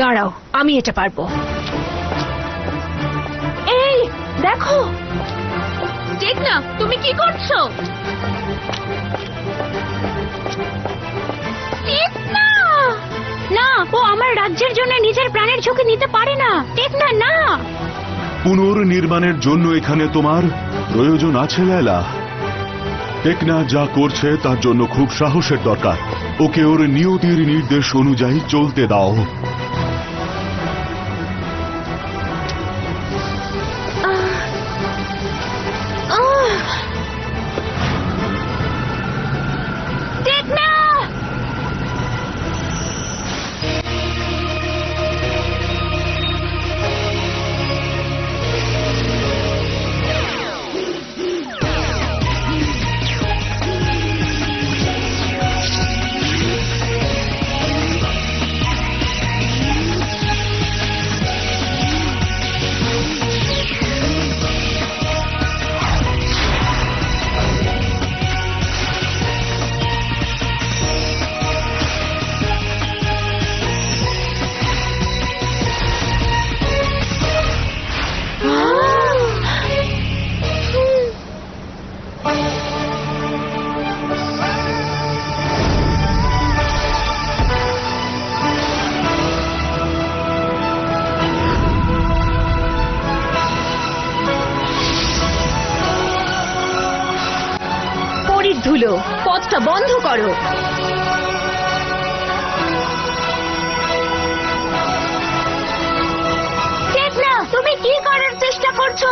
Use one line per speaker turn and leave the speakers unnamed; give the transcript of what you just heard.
দাঁড়াও, আমি এটা পারবো। এই দেখো, টেকনা, তুমি কি করছো? টেকনা! না, ও আমার রাজ্যের জন্য নিজের প্রাণের ঝুঁকি নিতে পারে না। টেকনা, না।
পুনর্নির্মাণের জন্য এখানে তোমার প্রয়োজন আছে লায়লা। টেকনা যা করছে তার জন্য খুব সাহসের দরকার। ওকে ওর নিয়তির নির্দেশ অনুযায়ী চলতে দাও।
টেকনা! পরীর ধুলো, পথটা বন্ধ করো। টেকনা, তুমি কি করার চেষ্টা করছো?